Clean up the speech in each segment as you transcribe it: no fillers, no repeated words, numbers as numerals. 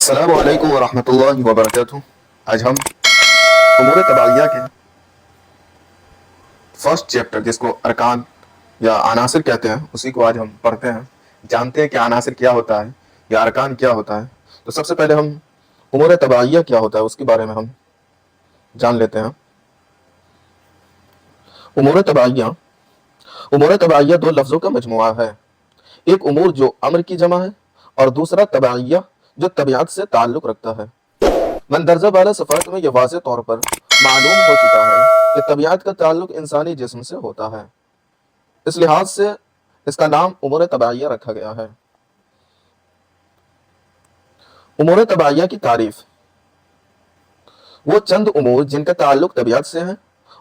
अस्सलामु अलैकुम वरहमतुल्लाहि वबरकातुहू। आज हम उमूर तबाइया के फर्स्ट चैप्टर जिसको अरकान या अनासिर कहते हैं उसी को आज हम पढ़ते हैं, जानते हैं कि अनासिर क्या होता है या अरकान क्या होता है। तो सबसे पहले हम उमूर तबाइया क्या होता है उसके बारे में हम जान लेते हैं। उमूर तबाइया दो लफ्ज़ों का मजमुआ है। एक उमूर जो अम्र की जमा है और दूसरा तबाइया जो तबीयत से ताल्लुक़ रखता है। मंदरजा वाला सफ़ात में यह वाज़ेह तौर पर मालूम हो चुका है कि तबीयत का ताल्लुक़ इंसानी जिस्म से होता है। इस लिहाज से इसका नाम उमूर तबाइया रखा गया है। उमूर तबाइया की तारीफ, वो चंद उमूर जिनका ताल्लुक़ तबीयत से है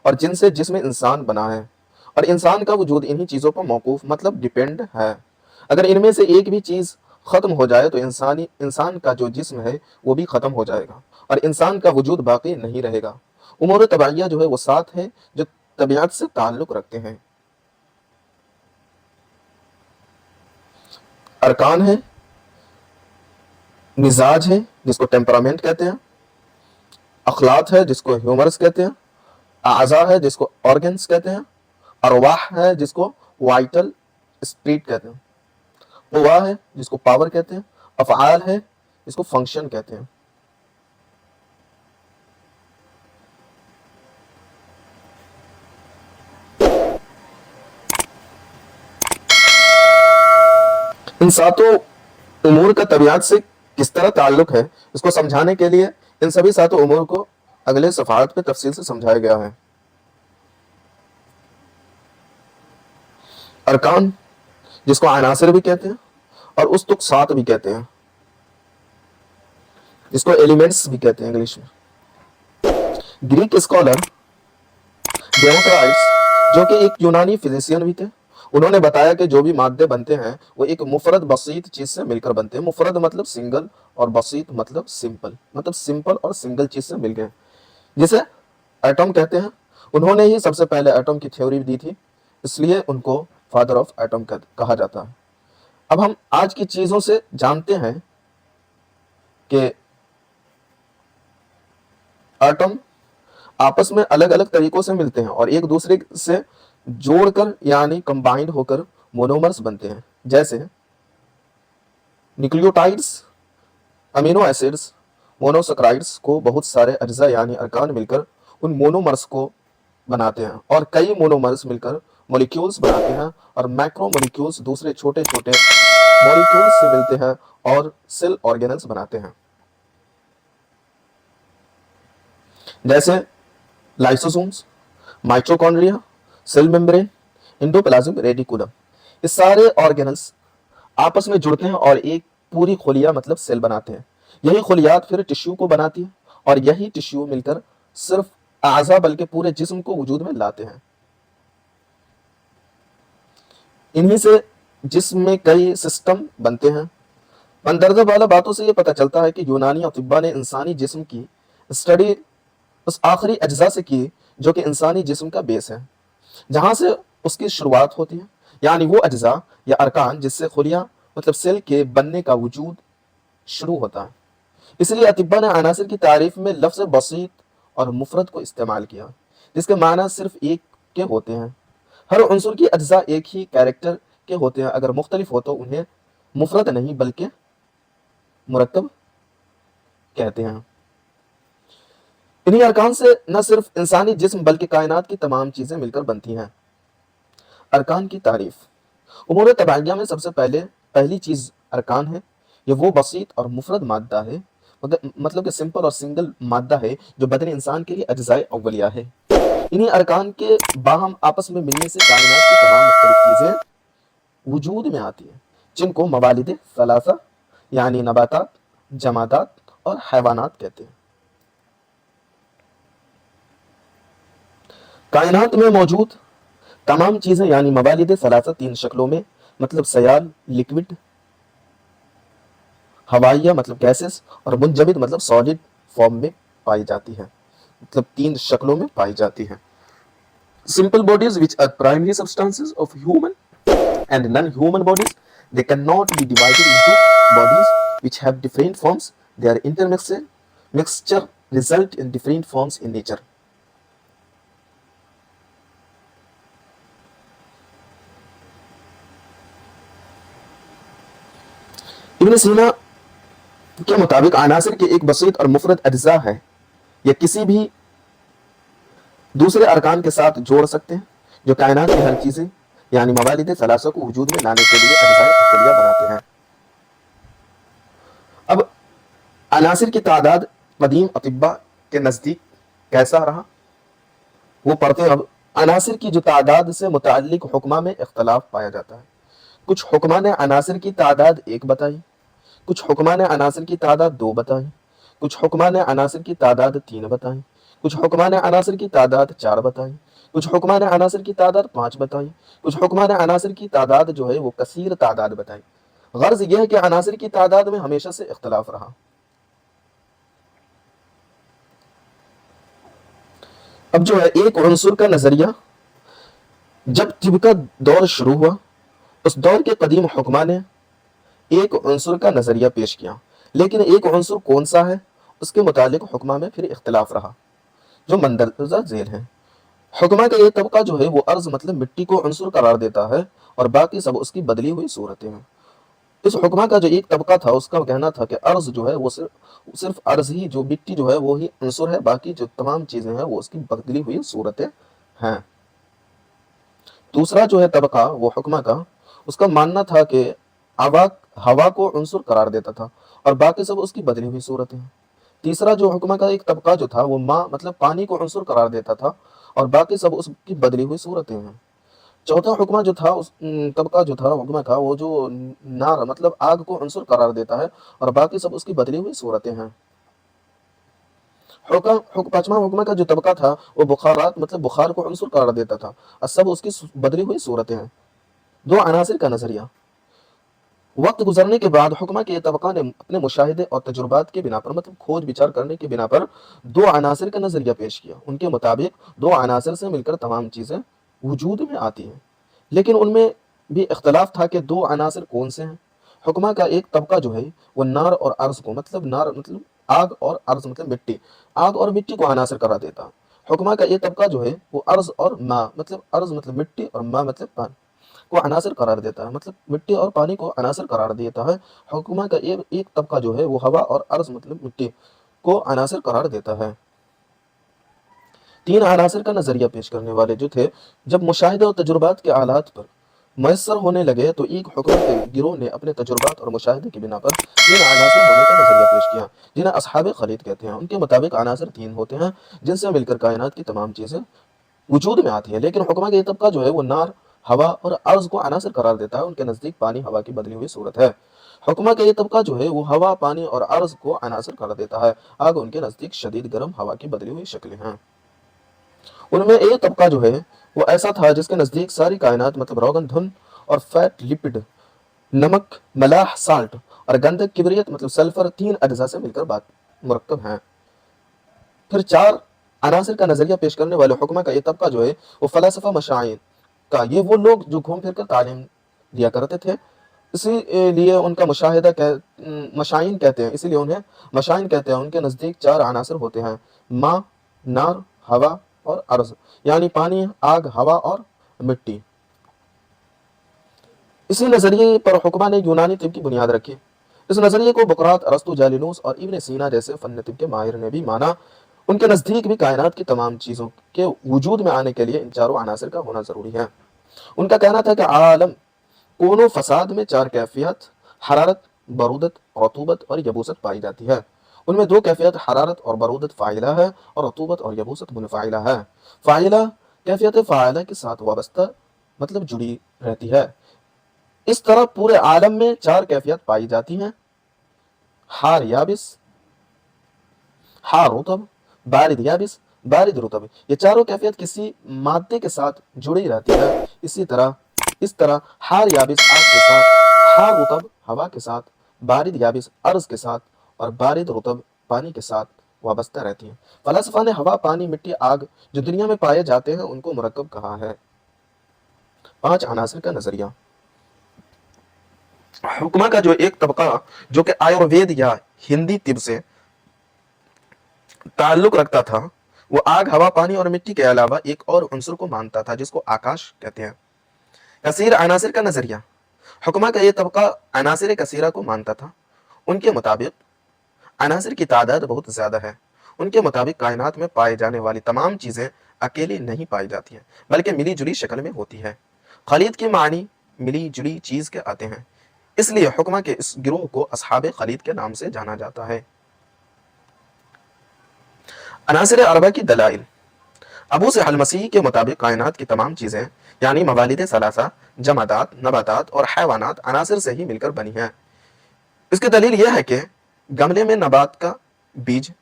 और जिनसे जिस्म इंसान बना है और इंसान का वजूद इन्हीं चीज़ों पर मौकूफ़ मतलब डिपेंड है। अगर इनमें से एक भी चीज़ ख़त्म हो जाए तो इंसान का जो जिस्म है वो भी ख़त्म हो जाएगा और इंसान का वजूद बाकी नहीं रहेगा। उमूर तबाइया जो है वो सात है जो तबीयत से ताल्लुक़ रखते हैं। अरकान है, मिजाज है जिसको टेम्परामेंट कहते हैं, अखलाक है जिसको ह्यूमरस कहते हैं, आज़ा है जिसको ऑर्गन्स कहते हैं, अरवाह है जिसको वाइटल स्पिरिट कहते हैं, क़ुवा है जिसको पावर कहते हैं, अफ़आल है जिसको फंक्शन कहते हैं। इन सातों उमूर का तबीयत से किस तरह ताल्लुक़ है इसको समझाने के लिए इन सभी सातों उमूर को अगले सफ़ात पे तफसील से समझाया गया है। अरकान जिसको अनासिर भी कहते हैं और उसतुक सात भी कहते हैं, जिसको एलिमेंट्स भी कहते हैं इंग्लिश में। ग्रीक स्कॉलर डेमोक्राइट्स जो कि एक यूनानी फिजिशियन भी थे, उन्होंने बताया कि जो भी मादे बनते हैं वो एक मुफरद बसीत चीज़ से मिलकर बनते हैं। मुफरद मतलब सिंगल और बसीत मतलब सिंपल और सिंगल चीज़ से मिल गए, जिसे एटम कहते हैं। उन्होंने ही सबसे पहले एटम की थ्योरी दी थी, इसलिए उनको फादर ऑफ एटम कहा जाता है। अब हम आज की चीज़ों से जानते हैं कि एटम आपस में अलग अलग तरीकों से मिलते हैं और एक दूसरे से जोड़कर यानी कंबाइंड होकर मोनोमर्स बनते हैं। जैसे न्यूक्लियोटाइड्स, अमीनो एसिड्स, मोनोसैकराइड्स को बहुत सारे अज्जा यानी अरकान मिलकर उन मोनोमर्स को बनाते हैं और कई मोनोमर्स मिलकर मॉलिक्यूल्स बनाते हैं और मैक्रो मॉलिक्यूल्स दूसरे छोटे छोटे मॉलिक्यूल्स से मिलते हैं और सेल ऑर्गेनल्स बनाते हैं। जैसे lysosomes, mitochondria, cell membrane, endoplasmic reticulum. ये सारे ऑर्गेनल्स आपस में जुड़ते हैं और एक पूरी खुलिया मतलब सेल बनाते हैं। यही खुलियात फिर टिश्यू को बनाती है और यही टिश्यू मिलकर सिर्फ आज़ा बल्कि पूरे जिस्म को वजूद में लाते हैं। इन्हीं से जिस्म में कई सिस्टम बनते हैं। मंदरजा वाला बातों से ये पता चलता है कि यूनानी अतिब्बा ने इंसानी जिस्म की स्टडी उस आखिरी अज्जा से की जो कि इंसानी जिस्म का बेस है, जहां से उसकी शुरुआत होती है, यानी वो अज्जा या अरकान जिससे खुलिया मतलब सेल के बनने का वजूद शुरू होता है। इसलिए अतिब्बा ने अनासिर की तारीफ में लफ्ज़ बसीत और मुफरद को इस्तेमाल किया, जिसके माना सिर्फ एक के होते हैं। हर उनसुर की अज्जा एक ही कैरेक्टर के होते हैं, अगर मुख्तलिफ हो तो उन्हें मुफरद नहीं बल्कि मुरक्कब कहते हैं। इन्हीं अरकान से न सिर्फ इंसानी जिस्म बल्कि कायनात की तमाम चीज़ें मिलकर बनती हैं। अरकान की तारीफ, उमूर तबाइया में सबसे पहली चीज़ अरकान है। ये वो बसीत और मुफरद मादा है, मतलब कि सिंपल और सिंगल मादा है जो बदन इंसान के लिए अज्जाए अव्वलिया है। इन्हीं अरकान के बाहम आपस में मिलने से कायनात की तमाम मुख्तलिफ चीज़ें वजूद में आती हैं, जिनको मवालिद सलासा यानी नबातात, जमादात और हैवानात कहते हैं। कायनात में मौजूद तमाम चीज़ें यानी मवालिद सलासा तीन शक्लों में मतलब सयाल, लिक्विड, हवाइया मतलब गैसेस और मुंजमिद मतलब सॉलिड फॉर्म में पाई जाती है, मतलब तीन शक्लों में पाई जाती है। Simple bodies which are primary substances of human and non-human bodies, they cannot be divided into bodies which have different forms Their mixture result in different forms in nature. इब्न सीना के मुताबिक अनासिर के एक बसीत और मुफरद अज्जा है, या किसी भी दूसरे अरकान के साथ जोड़ सकते हैं, जो कायनात की हर चीज़ें यानी मवालिद सलासा को वजूद में लाने के लिए अज्जाए कुलिया बनाते हैं। अब अनासिर की तादाद कदीम अतिब्बा के नज़दीक कैसा रहा वो पढ़ते हैं। अब अनासिर की जो तादाद से मुताल्लिक हुक्मा में इख्तलाफ पाया जाता है। कुछ हुक्मा ने अनासिर की तादाद 1 बताई, कुछ हुक्मा ने अनासिर की तादाद 2 बताई, कुछ हुक्मा ने अनासिर की तादाद 3 बताई, कुछ हुक्मा ने अनासिर की तादाद 4 बताई, कुछ हुक्मा ने अनासिर की तादाद 5 बताई, कुछ हुक्मा ने अनासिर की तादाद जो है वो कसीर तादाद बताई। गर्ज यह है कि अनासिर की तादाद में हमेशा से इख्तलाफ रहा। अब जो है एक उन्सुर का नजरिया जब तिब का दौर शुरू हुआ, उस दौर के कदीम हुक्मा ने एक उन्सुर का नजरिया पेश किया, लेकिन एक उन्सुर कौन सा है उसके मुतालिक हुक्मा में फिर इख्तलाफ रहा, जो मंदरजा झेल है। हुक्मा का ये तबका जो है वो अर्ज मतलब मिट्टी को उन्सुर करार देता है और बाकी सब उसकी बदली हुई सूरतें हैं। इस हुक्मा का जो एक तबका था उसका कहना था कि अर्ज जो है वो सिर्फ अर्ज ही, जो मिट्टी जो है वो ही उन्सुर है, बाकी जो तमाम चीजें हैं वो उसकी बदली हुई सूरतें हैं। दूसरा जो है तबका वो हुक्मा का, उसका मानना था कि हवा को उन्सुर करार देता था और बाकी सब उसकी बदली हुई सूरतें हैं। तीसरा जो हुक्मा का एक तबका जो था वो माँ मतलब पानी को उन्सुर करार देता था और बाकी सब उसकी बदली हुई सूरतें हैं। चौथा हुक्मा जो था उस तबका जो था हुक्मा का वो जो नार मतलब आग को उन्सुर करार देता है और बाकी सब उसकी बदली हुई सूरतें हैं। पांचवा हुक्मा का जो तबका था वो बुखारात मतलब बुखार को उन्सुर करार देता था और सब उसकी बदली हुई सूरतें हैं। दो अनासिर का नजरिया। वक्त गुजरने के बाद हुक्मा के तबका ने अपने मुशाहिदे और तजुर्बात के बिना पर मतलब खोज विचार करने के बिना पर दो अनासिर का नजरिया पेश किया। उनके मुताबिक दो अनासिर से मिलकर तमाम चीजें वजूद में आती हैं, लेकिन उनमें भी इख्तलाफ था कि दो अनासिर कौन से हैं। हुक्मा का एक तबका जो है वो नार और अर्ज को मतलब नार मतलब आग और अर्ज मतलब मिट्टी, आग और मिट्टी को अनासिर करा देता। हुक्मा का ये तबका जो है वो अर्ज और मा मतलब अर्ज मतलब मिट्टी और मा मतलब पानी को अनासर करार देता है, मतलब मिट्टी और पानी को अनासर करार देता है। हुक्मा का एक तबका जो है वो हवा और अर्ज मतलब मिट्टी को अनासर करार देता है। तीन अनासर का नजरिया पेश करने वाले जो थे, जब मुशाहिदे और तजुर्बात के आलात पर मैसर होने लगे तो एक हुक्म के गिरोह ने अपने तजुर्बात और मुशाहिदे की बिना पर तीन अनासर होने का नजरिया पेश किया, जिन्हें असहाब खलीद कहते हैं। उनके मुताबिक अनासर तीन होते हैं जिनसे मिलकर कायनात की तमाम चीजें वजूद में आती है, लेकिन हुक्मा का ये तबका जो है वो नार हवा और अर्ज को अनासर करार देता है। उनके नजदीक पानी हवा की बदली हुई सूरत है। हुक्मा का ये तबका जो है वो हवा पानी और अर्ज को अनासर करार देता है। आग उनके नजदीक शदीद गर्म हवा की बदली हुई शक्लें हैं। उनमें एक तबका जो है वो ऐसा था जिसके नजदीक सारी कायनात मतलब रोगन धुन और फैट लिपिड नमक मलाह साल्ट और गंधक किबरियत मतलब सल्फर तीन अज्जा से मिलकर बात मुरक्कब हैं। फिर चार अनासर का नजरिया पेश करने वाले हुक्मा का ये तबका जो है वो फलसफा मशाइन का, ये वो लोग जो घूम फिर कर तालीम दिया करते थे, इसीलिए उनका मशाइन कहते हैं, इसीलिए उन्हें मशाइन कहते हैं। उनके नजदीक चार अनासर होते हैं, माँ, नार, हवा और अर्ज, यानी पानी, आग, हवा और मिट्टी। इसी नजरिए पर हुक्मा ने यूनानी तिब की बुनियाद रखी। इस नजरिए को बुकरात, अरस्तु, जालिनूस और इब्न सीना जैसे फन तिब के माहिर ने भी माना। उनके नजदीक भी कायनात की तमाम चीजों के वजूद में आने के लिए इन चारों अनासर का होना जरूरी है। उनका कहना था कि आलम कोनो फसाद में चार कैफियत हरारत, बरूदत, रतूबत और यबूसत पाई जाती है। उनमें दो कैफियत हरारत और बरूदत फाइला है और रतूबत और यबूसत मुनफाइला है। फाइला कैफियत फाइला के साथ वाबस्ता मतलब जुड़ी रहती है। इस तरह पूरे आलम में चार कैफियत पाई जाती हैं, हार याबिस, हार रुतब, बारिद याबिस, बारिद रुतब। ये चारों कैफियत किसी मादे के साथ जुड़ी रहती है। इस तरह हार याबिस आग के साथ, हार रुतब हवा के साथ, बारिद याबिस अर्ज के साथ और बारिद रुतब पानी के साथ वाबस्ता रहती है। फलसफा ने हवा, पानी, मिट्टी, आग जो दुनिया में पाए जाते हैं उनको मुरक्कब कहा है। पांच अनासर का नजरिया। हुक्मा का जो एक तबका जो कि आयुर्वेद या हिंदी तिब से ताल्लुक रखता था, वो आग, हवा, पानी और मिट्टी के अलावा एक और उनसर को मानता था जिसको आकाश कहते हैं। कसीर अनासिर का नजरिया, हुक्मा का ये तबका अनासिर कसीरा को मानता था। उनके मुताबिक अनासिर की तादाद बहुत ज्यादा है। उनके मुताबिक कायनात में पाए जाने वाली तमाम चीजें अकेली नहीं पाई जाती हैं, बल्कि मिली जुली शक्ल में होती है। खलीद के मानी मिली जुली चीज के आते हैं, इसलिए हुक्मा के इस गिरोह को असहाबे खलीद के नाम से जाना जाता है। अनासिर अरबा की दलाइल, अबू से मसीह के मुताबिक कायनात की तमाम चीजें यानी मवालिद सलासा, जमादात, नबातात और हैवानात अनासिर से ही मिलकर बनी हैं। इसकी दलील यह है कि गमले में नबात का बीज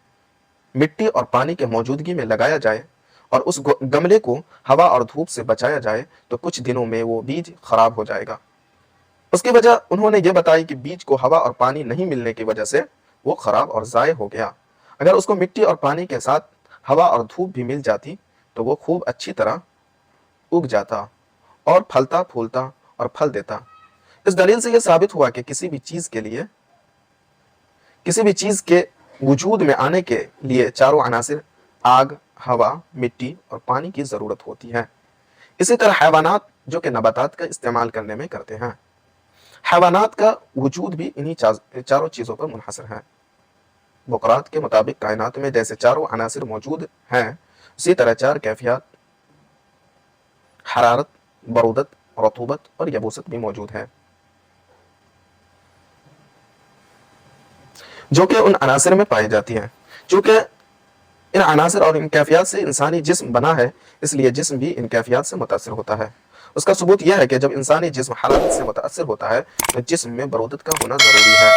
मिट्टी और पानी के मौजूदगी में लगाया जाए और उस गमले को हवा और धूप से बचाया जाए तो कुछ दिनों में वो बीज खराब हो जाएगा। उसकी वजह उन्होंने ये बताई कि बीज को हवा और पानी नहीं मिलने की वजह से वो खराब और ज़ाय हो गया। अगर उसको मिट्टी और पानी के साथ हवा और धूप भी मिल जाती तो वो खूब अच्छी तरह उग जाता और फलता फूलता और फल देता। इस दलील से यह साबित हुआ कि किसी भी चीज के वजूद में आने के लिए चारों अनासिर आग, हवा, मिट्टी और पानी की जरूरत होती है। इसी तरह हैवानात जो कि नबातात का इस्तेमाल करने में करते हैं, हैवानात का वजूद भी इन्हीं चारों चीजों पर मुनहसर है। बुकरात के मुताबिक कायनात में जैसे चारों अनासिर मौजूद हैं, उसी तरह चार कैफियत हरारत, बरूदत, रतूबत और यबूसत भी मौजूद है, जो कि उन अनासिर में पाई जाती है। चूंकि इन अनासिर और इन कैफियत से इंसानी जिस्म बना है, इसलिए जिस्म भी इन कैफियत से मुतासिर होता है। उसका सबूत यह है कि जब इंसानी जिस्म हरारत से मुतासिर होता है तो जिस्म में बरूदत का होना जरूरी है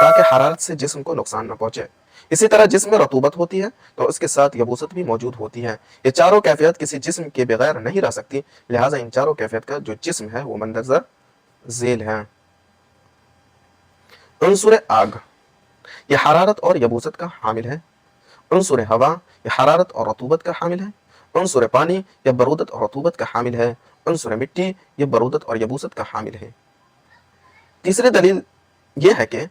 ताकि हरारत से जिस्म को नुकसान न पहुंचे। इसी तरह जिस्म में रतूबत होती है तो उसके साथ यबूसत भी मौजूद होती है। ये चारों कैफियत किसी जिस्म के बगैर नहीं रह सकती, लिहाजा इन चारों कैफियत का जो जिस्म है वो मंदरजा झेल है। उनसुर आग, ये हरारत और यबूसत का हामिल है। उनसुर हवा, ये हरारत और रतूबत का हामिल है। उनसुर पानी, यह बरूदत और रतूबत का हामिल है। उनसुर मिट्टी, यह बरूदत और यबूसत का हामिल है। तीसरी दलील यह है कि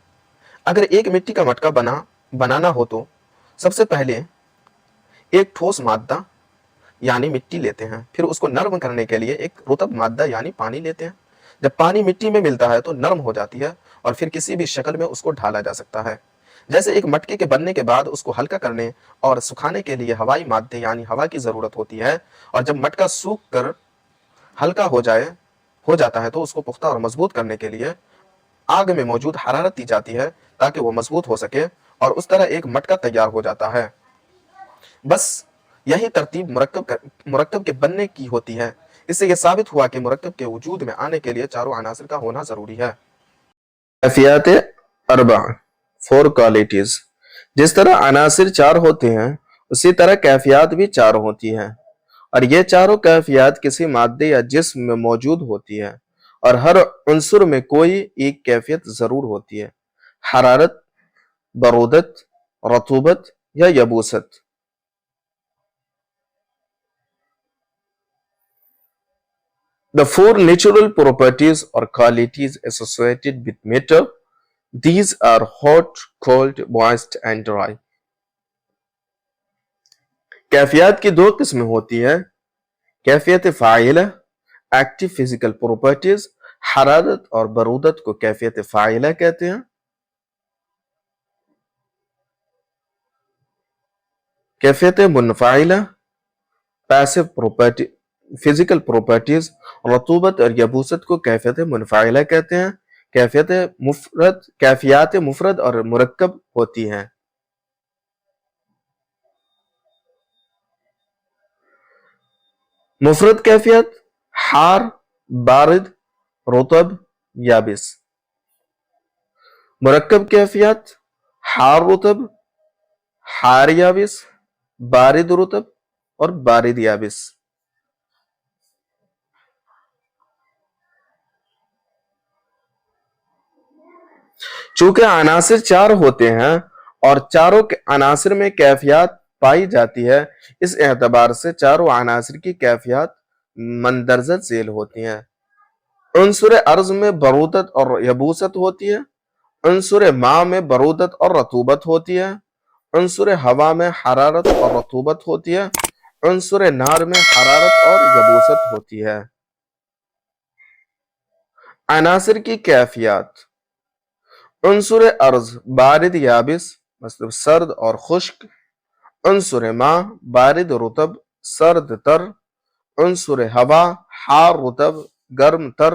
अगर एक मिट्टी का मटका बनाना हो तो सबसे पहले एक ठोस मादा यानी मिट्टी लेते हैं, फिर उसको नरम करने के लिए एक रुतब मादा यानी पानी लेते हैं। जब पानी मिट्टी में मिलता है तो नरम हो जाती है और फिर किसी भी शक्ल में उसको ढाला जा सकता है। जैसे एक मटके के बनने के बाद उसको हल्का करने और सुखाने के लिए हवाई मादे यानी हवा की जरूरत होती है, और जब मटका सूख कर हल्का हो जाता है तो उसको पुख्ता और मजबूत करने के लिए आग में मौजूद हरारत दी जाती है ताकि वो मजबूत हो सके, और उस तरह एक मटका तैयार हो जाता है। बस यही तरतीब मुरक्कब के बनने की होती है। इससे यह साबित हुआ कि मुरक्कब के वजूद में आने के लिए चारों अनासिर का होना जरूरी है। कैफियत अरबा, फोर क्वालिटीज। जिस तरह अनासिर चार होते हैं उसी तरह कैफियत भी चार होती हैं, और ये चारों कैफियत किसी मादे या जिस्म में मौजूद होती है, और हर उनसुर में कोई एक कैफियत जरूर होती है: हरारत, बरूदत, रतूबत या यबूसत। The four natural properties or qualities associated with matter, these are hot, cold, moist and dry. कैफियत की दो किस्में होती है: कैफियत फ़ाइला, एक्टिव फिजिकल प्रॉपर्टीज। हरारत और बरूदत को कैफियत फ़ाइला कहते हैं। कैफियत मुनफ़ाइला, पैसिव प्रॉपर्टी फिजिकल प्रॉपर्टीज। रतूबत और यबूसत को कैफियत मुनफ़ाइला कहते हैं। कैफियत मुफरद और मुरक्कब होती हैं। मुफरद कैफियत हार, बारिद, रुतब, याबिस। मुरक्कब कैफियत हार रुतब, हार याबिस, बारिद रुतब और बारिद याबिस। चूंकि अनासिर चार होते हैं और चारों के अनासिर में कैफियत पाई जाती है, इस एतबार से चारों अनासिर की कैफियत मंदरजा झेल होती हैं। अंसुर अर्ज में बरूदत और यबूसत होती है, अंसुर माँ में बरूदत और रतूबत होती है, अंसुर हवा में हरारत और रतूबत होती है, अंसुर नार में हरारत और यबूसत होती है। अनासिर की कैफियत। अंसुर अर्ज बारिद याबिस मतलब सर्द और खुश्क, अंसुर माँ बारिद रुतब सर्द तर, अंसुर हवा हार रुतब गर्म तर,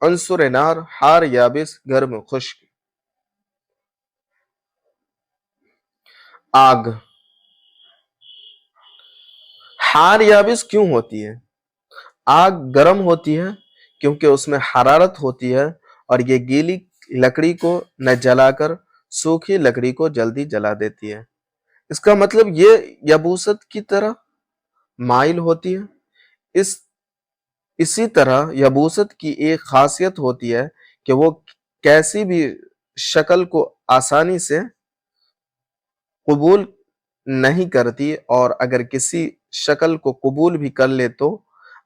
अंसुर नार हार याबिस गर्म खुश्क। आग हार याबिस क्यों होती है? आग गर्म होती है क्योंकि उसमें हरारत होती है और ये गीली लकड़ी को न जलाकर सूखी लकड़ी को जल्दी जला देती है। इसका मतलब ये यबूसत की तरह माइल होती है। इसी तरह यबूसत की एक खासियत होती है कि वो कैसी भी शक्ल को आसानी से कबूल नहीं करती और अगर किसी शक्ल को कबूल भी कर ले तो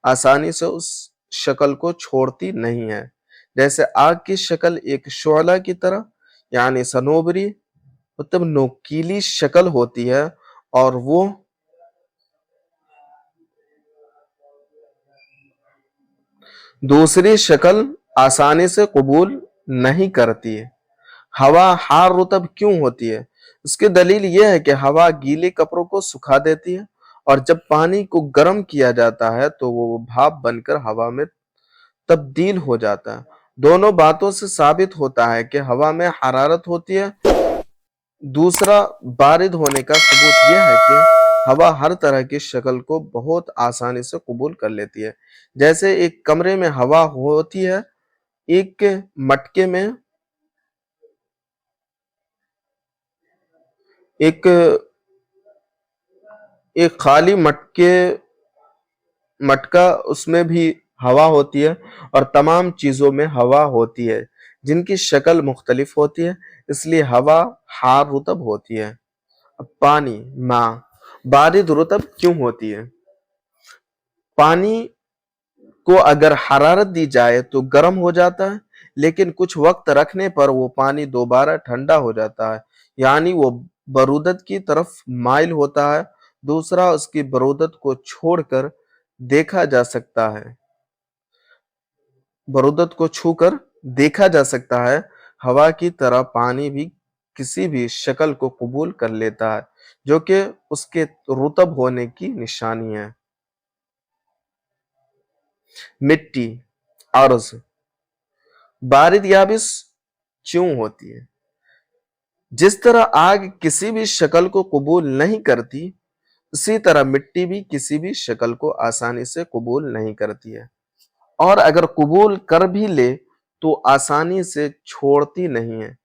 आसानी से उस शक्ल को छोड़ती नहीं है। जैसे आग की शक्ल एक शोला की तरह यानी सनोबरी मतलब नोकीली शक्ल होती है और वो दूसरी शक्ल आसानी से कबूल नहीं करती है। हवा हार रुतब क्यों होती है? इसकी दलील यह है कि हवा गीले कपड़ों को सुखा देती है और जब पानी को गर्म किया जाता है तो वो भाप बनकर हवा में तब्दील हो जाता है। दोनों बातों से साबित होता है कि हवा में हरारत होती है। दूसरा बारिद होने का सबूत यह है कि हवा हर तरह की शक्ल को बहुत आसानी से कबूल कर लेती है। जैसे एक कमरे में हवा होती है, एक मटके में एक एक खाली मटका उसमें भी हवा होती है और तमाम चीजों में हवा होती है जिनकी शक्ल मुख्तलिफ होती है, इसलिए हवा हार रुतब होती है। अब पानी माँ बारिद रुतब क्यों होती है? पानी को अगर हरारत दी जाए तो गर्म हो जाता है, लेकिन कुछ वक्त रखने पर वो पानी दोबारा ठंडा हो जाता है, यानी वो बरूदत की तरफ माइल होता है। दूसरा उसकी बरूदत को छोड़कर देखा जा सकता है बरूदत को छूकर देखा जा सकता है। हवा की तरह पानी भी किसी भी शक्ल को कबूल कर लेता है जो कि उसके रुतब होने की निशानी है। मिट्टी अर्ज बारिद याबिस क्यों होती है? जिस तरह आग किसी भी शक्ल को कबूल नहीं करती, उसी तरह मिट्टी भी किसी भी शक्ल को आसानी से कबूल नहीं करती है और अगर कबूल कर भी ले तो आसानी से छोड़ती नहीं है।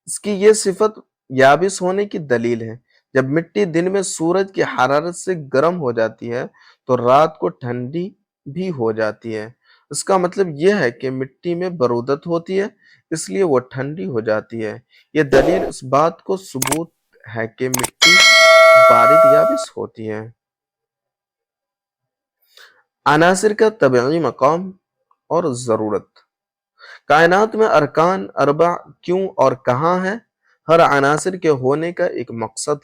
इसकी ये सिफत याबिस होने की दलील है। जब मिट्टी दिन में सूरज की हरारत से गर्म हो जाती है तो रात को ठंडी भी हो जाती है। इसका मतलब यह है कि मिट्टी में बरूदत होती है, इसलिए वो ठंडी हो जाती है। ये दलील इस बात को सबूत है कि मिट्टी बारिद याबिस होती है। अनासिर का तबई मकाम और जरूरत। कायनात में अरकान अरबा क्यों और कहाँ है? हर अनासिर के होने का एक मकसद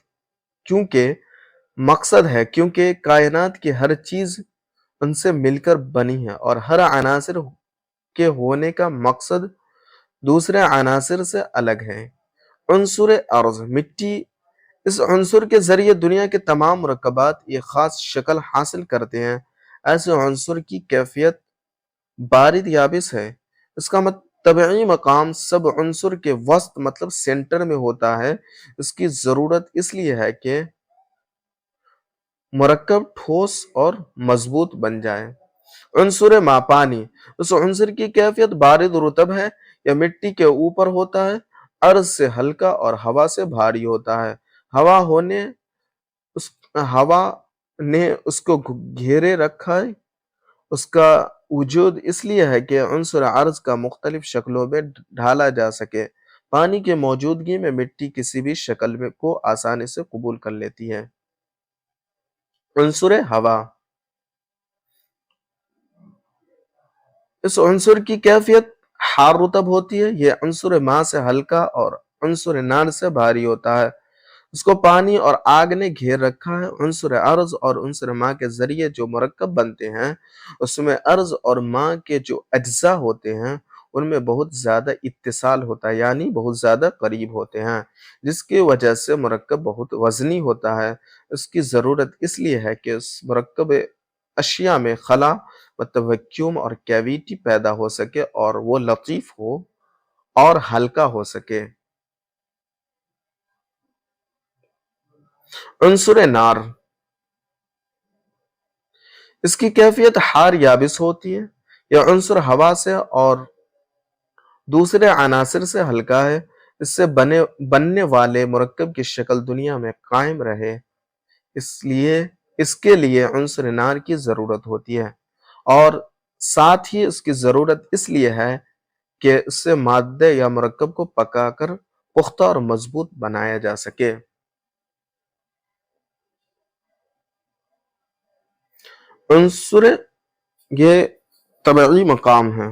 है क्योंकि कायनात की हर चीज उनसे मिलकर बनी है और हर अनासिर के होने का मकसद दूसरे अनासिर से अलग है। उनसुर अर्ज मिट्टी इस उनसुर के जरिए दुनिया के तमाम मुरक्कबात एक खास शक्ल हासिल करते हैं। ऐसे उनसुर की कैफियत बारिद याबिस है। इसका तबई मकाम सब उनसुर के वसत मतलब सेंटर में होता है। इसकी जरूरत इसलिए है कि मुरक्कब ठोस और मजबूत बन जाए। उनसुर माँ पानी उस उनसुर की कैफियत बारिद रुतब है या मिट्टी के ऊपर होता है, अर्ज से हल्का और हवा से भारी होता है। हवा होने उस हवा ने उसको घेरे रखा है। उसका वजूद इसलिए है कि उनसुर अर्ज का मुख्तलिफ शक्लों में ढाला जा सके। पानी की मौजूदगी में मिट्टी किसी भी शक्ल में को आसानी से कबूल कर लेती है। उनसुर हवा اس عنصر کی کیفیت حار رطب ہوتی ہے. یہ عنصر ماء سے ہلکا اور عنصر نار سے بھاری ہوتا ہے. اس کو پانی اور آگ نے گھیر رکھا ہے. عنصر ارض اور عنصر ماء کے ذریعے جو مرکب بنتے ہیں اس میں ارض اور ماء کے جو اجزاء ہوتے ہیں ان میں بہت زیادہ اتصال ہوتا ہے، یعنی بہت زیادہ قریب ہوتے ہیں، جس کی وجہ سے مرکب بہت وزنی ہوتا ہے. اس کی ضرورت اس لیے ہے کہ اس مرکب اشیاء میں خلا مطلب ویکیوم اور کیویٹی پیدا ہو سکے اور وہ لطیف ہو اور ہلکا ہو سکے. عنصر نار، اس کی کیفیت حار یابس ہوتی ہے. یہ عنصر ہوا سے اور دوسرے عناصر سے ہلکا ہے. اس سے بننے والے مرکب کی شکل دنیا میں قائم رہے اس کے لیے عنصر نار کی ضرورت ہوتی ہے، اور ساتھ ہی اس کی ضرورت اس لیے ہے کہ اس سے مادے یا مرکب کو پکا کر پختہ اور مضبوط بنایا جا سکے. عنصر یہ طبعی مقام ہے.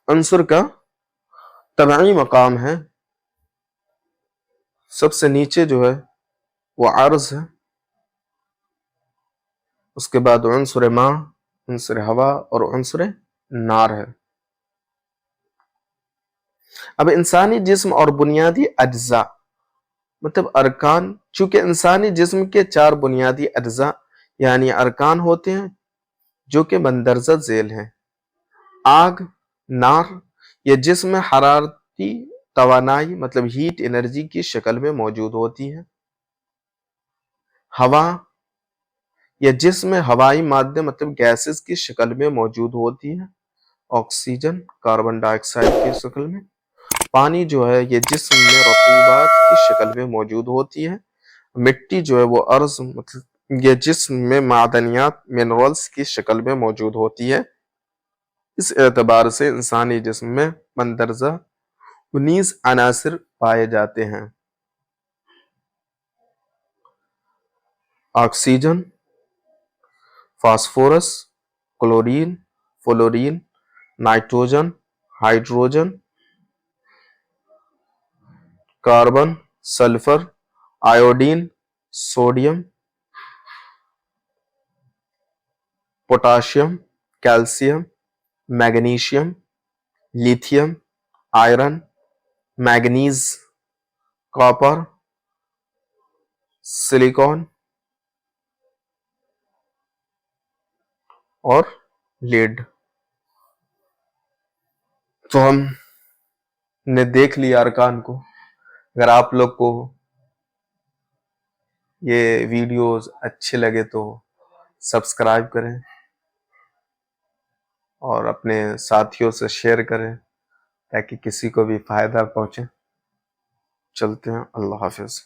عنصر کا طبعی مقام ہے. سب سے نیچے جو ہے وہ عرض ہے، اس کے بعد عنصر ماء، عنصر ہوا اور عنصر نار ہے. اب انسانی جسم اور بنیادی اجزاء مطلب ارکان، چونکہ انسانی جسم کے 4 بنیادی اجزاء یعنی ارکان ہوتے ہیں جو کہ مندرجہ ذیل ہیں. آگ، نار، یہ جسم میں حرارتی توانائی مطلب ہیٹ انرجی کی شکل میں موجود ہوتی ہے. ہوا، یہ جسم میں ہوائی مادے مطلب گیسز کی شکل میں موجود ہوتی ہے. آکسیجن، کاربن ڈائی آکسائڈ کی شکل میں. پانی جو ہے یہ جسم میں رطوبات کی شکل میں موجود ہوتی ہے. مٹی جو ہے وہ ارض مطلب یہ جسم میں معدنیات منرلز کی شکل میں موجود ہوتی ہے. اس اعتبار سے انسانی جسم میں مندرجہ 19 عناصر پائے جاتے ہیں. Oxygen, phosphorus, chlorine, fluorine, nitrogen, hydrogen, carbon, sulphur, iodine, sodium, potassium, calcium, magnesium, lithium, iron, manganese, copper, silicon اور لیڈ. تو ہم نے دیکھ لیا ارکان کو. اگر آپ لوگ کو یہ ویڈیوز اچھے لگے تو سبسکرائب کریں اور اپنے ساتھیوں سے شیئر کریں تاکہ کسی کو بھی فائدہ پہنچے. چلتے ہیں، اللہ حافظ.